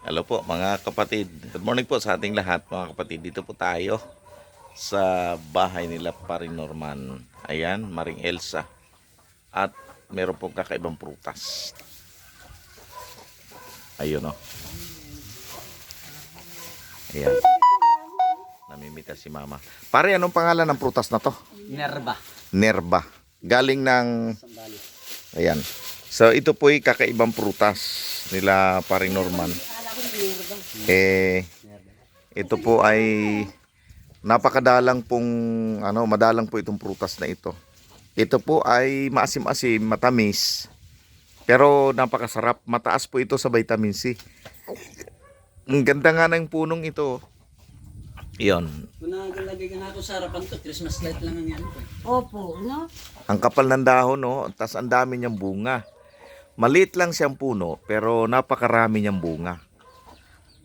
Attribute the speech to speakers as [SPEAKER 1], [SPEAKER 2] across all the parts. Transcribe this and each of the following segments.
[SPEAKER 1] Hello po mga kapatid. Good morning po sa ating lahat mga kapatid. Dito po tayo sa bahay nila Paring Norman. Ayan, Maring Elsa. At meron pong kakaibang prutas. Ayun o. Ayan. Namimita si mama. Pare, anong pangalan ng prutas na to?
[SPEAKER 2] Nerba.
[SPEAKER 1] Nerba. Galing ng...
[SPEAKER 2] Sambali.
[SPEAKER 1] Ayan. So ito po'y kakaibang prutas nila Paring Norman. Ito po ay napakadalang pong madalang po itong prutas na ito. Ito po ay maasim-asim, matamis, pero napakasarap. Mataas po ito sa vitamin C. Ang ganda nga ng punong ito. Iyon.
[SPEAKER 2] Kung nagalagay ka nga ako sa harapan to, Christmas light lang ang yan ko.
[SPEAKER 3] Opo, no?
[SPEAKER 1] Ang kapal ng dahon, no? Tas ang dami niyang bunga. Maliit lang siyang puno, pero napakarami niyang bunga.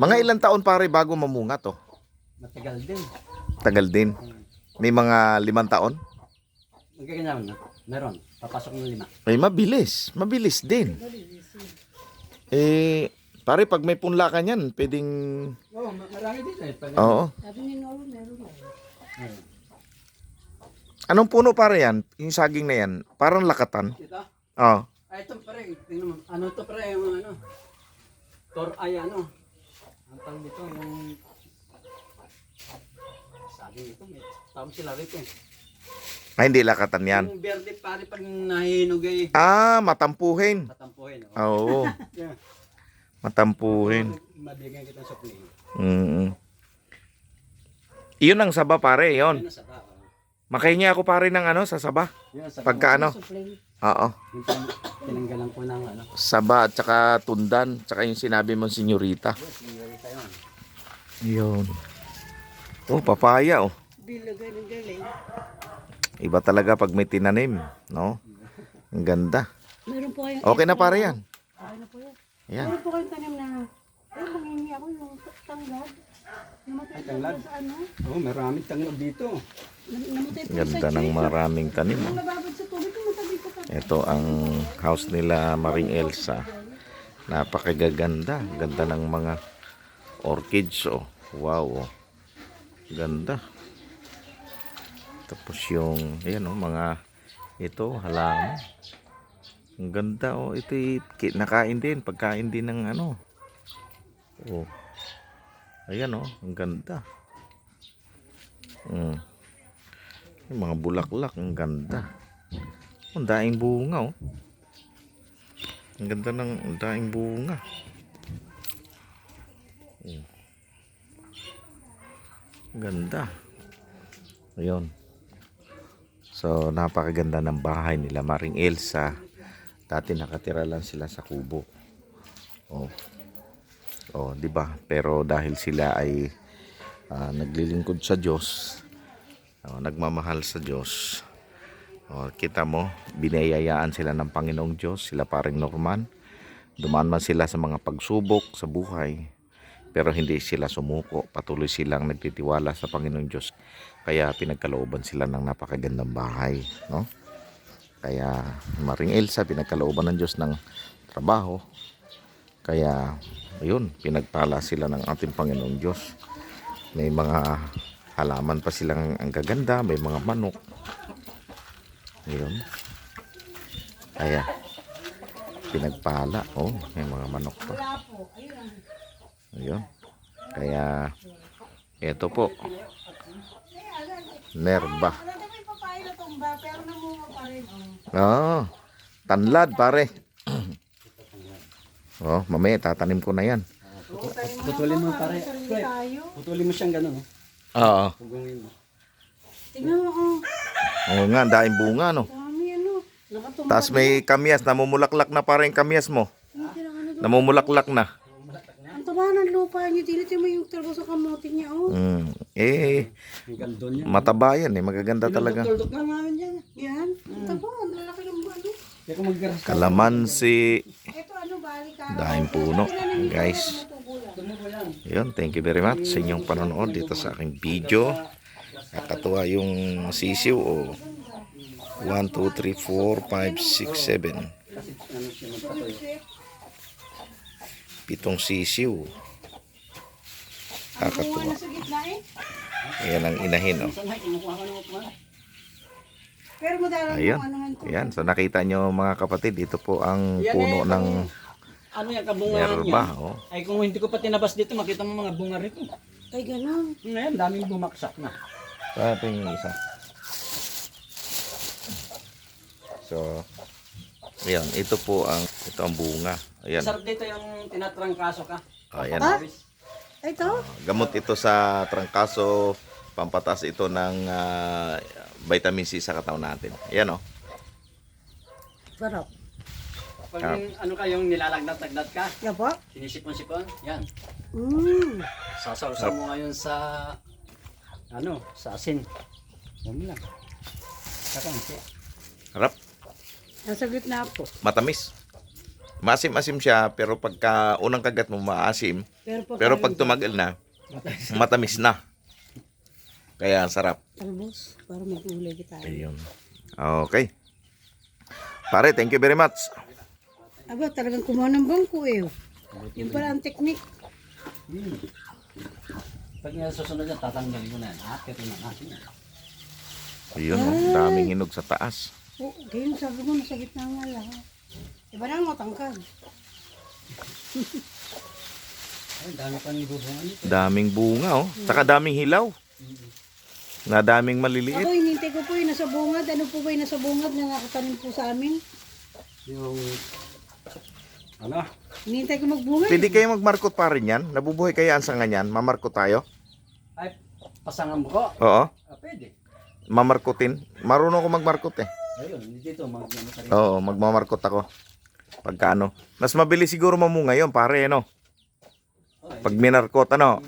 [SPEAKER 1] Mga ilang taon pare bago mamunga to?
[SPEAKER 2] Matagal din.
[SPEAKER 1] Tagal din. May mga 5 taon?
[SPEAKER 2] Magkaganyan na. Meron. Papasok ng 5.
[SPEAKER 1] Ay, mabilis. Mabilis din. Pare, pag may punla ka niyan, pwedeng...
[SPEAKER 2] Oo, marami dito eh.
[SPEAKER 1] Oo.
[SPEAKER 3] Sabi ni Nolo, meron na.
[SPEAKER 1] Anong puno pare yan? Yung saging na yan. Parang lakatan.
[SPEAKER 2] Ito?
[SPEAKER 1] Oo.
[SPEAKER 2] Ay, ito pare. Tingnan mo. Ano to pare? Yung ano? Ay ano? Ang tawag dito, yung... Sabi ito, may tawag sila rito eh.
[SPEAKER 1] Ay, hindi lakatan yan.
[SPEAKER 2] Yung berde pare pag nahinog eh.
[SPEAKER 1] Matampuhin.
[SPEAKER 2] Tatampuhin.
[SPEAKER 1] Oo.
[SPEAKER 2] Yeah.
[SPEAKER 1] Matampuhin.
[SPEAKER 2] Mabigyan kita sa play.
[SPEAKER 1] Iyon ang saba pare,
[SPEAKER 2] Yan
[SPEAKER 1] yon.
[SPEAKER 2] ang saba.
[SPEAKER 1] Makahingi ako pare ng sa saba.
[SPEAKER 2] Yan ang saba.
[SPEAKER 1] Pagka
[SPEAKER 3] Suplay.
[SPEAKER 1] Oo.
[SPEAKER 2] Yung tinanggalan ko ng ano.
[SPEAKER 1] Saba at saka tundan. Tsaka yung sinabi mo, senyorita.
[SPEAKER 2] Sinyorita yun.
[SPEAKER 1] Yun. Oh, papaya oh.
[SPEAKER 3] Bilagay ng galing.
[SPEAKER 1] Iba talaga pag may tinanim, no? Ang ganda.
[SPEAKER 3] Meron po kayong...
[SPEAKER 1] Okay na pare yan.
[SPEAKER 3] Okay na po yan.
[SPEAKER 1] Ayan.
[SPEAKER 3] Meron po kayong tanim na... mangingi ako yung tanglad. Namatay
[SPEAKER 2] Ay,
[SPEAKER 3] po
[SPEAKER 2] tanglad?
[SPEAKER 3] sa ano.
[SPEAKER 2] Oh, maraming tanglad dito.
[SPEAKER 3] Namatay po
[SPEAKER 1] Ganda
[SPEAKER 3] sa
[SPEAKER 1] ng
[SPEAKER 3] chair.
[SPEAKER 1] maraming tanim.
[SPEAKER 3] Nung nababad sa tubig, tumatabi sa tabi.
[SPEAKER 1] Ito ang house nila Maring Elsa. Napakagaganda. Ganda ng mga orchids oh. Wow oh. Ganda. Tapos yung ayan oh, mga ito halaman. Ang ganda oh. Ito nakain din, pagkain din ng ano. Oh. Ayan oh, ang ganda. Yung mga bulaklak, ang ganda. Ang daing bunga oh. Ang ganda ng daing bunga. Oh. Ganda. Ayun. So napakaganda ng bahay nila Maring Elsa. Dati nakatira lang sila sa kubo. Oh. Oh, 'di ba? Pero dahil sila ay naglilingkod sa Diyos, nagmamahal sa Diyos. Kita mo, binayayaan sila ng Panginoong Diyos, sila Paring Norman. Dumaan man sila sa mga pagsubok sa buhay, pero hindi sila sumuko. Patuloy silang nagtitiwala sa Panginoong Diyos. Kaya pinagkalooban sila ng napakagandang bahay, no? Kaya Maring Elsa, pinagkalooban ng Diyos ng trabaho. Kaya ayun, pinagpala sila ng ating Panginoong Diyos. May mga halaman pa silang ang gaganda, may mga manok. Ayun. Kaya pinagpala, oh, may mga manok pa. Ayun. Kaya ito po. Nerba.
[SPEAKER 3] Alam mo yung papaya na tumba, pero namunga pa rin.
[SPEAKER 1] Oh, tanlad pare. Oh, mamaya tatanim ko na yan.
[SPEAKER 2] Putulin mo pare.
[SPEAKER 3] Sarili tayo.
[SPEAKER 2] Putulin mo siyang gano'n.
[SPEAKER 1] Oo.
[SPEAKER 2] Pugungin mo.
[SPEAKER 3] Tingnan mo, oh.
[SPEAKER 1] Oo nga, daing bunga no.
[SPEAKER 3] Dami ano. Nakatumba.
[SPEAKER 1] Tapos may kamyas, namumulaklak na pa rin kamyas mo. Namumulaklak na.
[SPEAKER 3] Ang taba ng lupa niyo. Tinitin mo yung turbo sa kamote niya, oh.
[SPEAKER 2] Ang gandon niya.
[SPEAKER 1] Mataba yan eh, magaganda talaga.
[SPEAKER 2] Tuldok lang namin dyan.
[SPEAKER 3] Yan. Ang taba, ang lalaki ng buwan, oh.
[SPEAKER 2] Kaya kung maggaras ka.
[SPEAKER 1] Kalamansi,
[SPEAKER 3] Ito ano, balik ka.
[SPEAKER 1] daing puno, guys. Yun, thank you very much sa inyong panonood dito sa aking video. Nakatuwa yung sisiw o 1, 2, 3, 4, 5, 6, 7.
[SPEAKER 2] Kasi ano siya magpatuloy.
[SPEAKER 1] 7 sisiw. Nakakatuwa.
[SPEAKER 3] Bunga na sa gitna eh.
[SPEAKER 1] Ayan ang inahin, oh.
[SPEAKER 2] Saan na, kinukuha ka naman man.
[SPEAKER 3] Pero madalang
[SPEAKER 1] Ayan.
[SPEAKER 3] yung ano man to.
[SPEAKER 1] Ayan, so nakita nyo mga kapatid, ito po ang
[SPEAKER 2] Yan
[SPEAKER 1] puno
[SPEAKER 2] eh,
[SPEAKER 1] ng
[SPEAKER 2] Ano yan, kabungahan
[SPEAKER 1] yerba.
[SPEAKER 2] yan.
[SPEAKER 1] Oh.
[SPEAKER 2] Ay kung hindi ko pa tinabas dito, makita mo mga bunga rito.
[SPEAKER 3] Ay, ganun.
[SPEAKER 2] Ngayon, daming bumaksak na.
[SPEAKER 1] So, ito yung isa. So, ayan, ito ang bunga. Ayan,
[SPEAKER 2] Sarap dito yung tinatrangkaso ka.
[SPEAKER 1] ayan.
[SPEAKER 3] Ah? Ay, ito.
[SPEAKER 1] Gamot ito sa trangkaso, pampatas ito ng vitamin C sa katawan natin. Ayan, oh.
[SPEAKER 3] Sarap.
[SPEAKER 2] Pag ano ka yung nilalagnat-lagnat ka,
[SPEAKER 3] Yan po.
[SPEAKER 2] sinisipon-sipon, yan. Sasawsaw mo ngayon sa, sa asin. Yan lang. Kakansi.
[SPEAKER 1] Harap,
[SPEAKER 3] Nasa gitna po.
[SPEAKER 1] matamis. Maasim-asim siya, pero pagka unang kagat mo maasim, pero pag tumagal na, matamis na. Kaya ang sarap.
[SPEAKER 3] Talbos. Para mag-ulay kita.
[SPEAKER 1] Ayun. Okay. Pare, thank you very much.
[SPEAKER 3] Aba, talagang kumuha ng bangko eh. Yung pala ang teknik.
[SPEAKER 2] Pag nga susunod yan, tatanggalin mo na yan. Ito na natin yan.
[SPEAKER 1] Ayun, oh, daming hinog sa taas.
[SPEAKER 3] Oo, ganyan sabi ko, nasa gitna nga lang. Iba na ang matangkad.
[SPEAKER 2] Ay, dami pang ibubungan nito.
[SPEAKER 1] Daming bunga, oh. Saka daming hilaw. Na daming maliliit.
[SPEAKER 3] Ako, hinintay ko po yung nasa bungad. Ano po ba yung nasa bungad na nakatanim po sa amin?
[SPEAKER 2] Yung, ano?
[SPEAKER 3] Hinintay ko magbungad.
[SPEAKER 1] Pwede kayo magmarkot pa rin yan. Nabubuhay kaya ang sanga niyan. Mamarkot tayo.
[SPEAKER 2] Ay, pasangan mo ko.
[SPEAKER 1] Oo.
[SPEAKER 2] Pwede.
[SPEAKER 1] Mamarkotin. Marunong ako magmarkot eh.
[SPEAKER 2] Ayun, dito, mag-ano ka rin.
[SPEAKER 1] Oo, magmamarkot ako. Pagka ano. Mas mabilis siguro mamunga yun, pare, no?
[SPEAKER 2] Okay.
[SPEAKER 1] Pag minarkot, ano?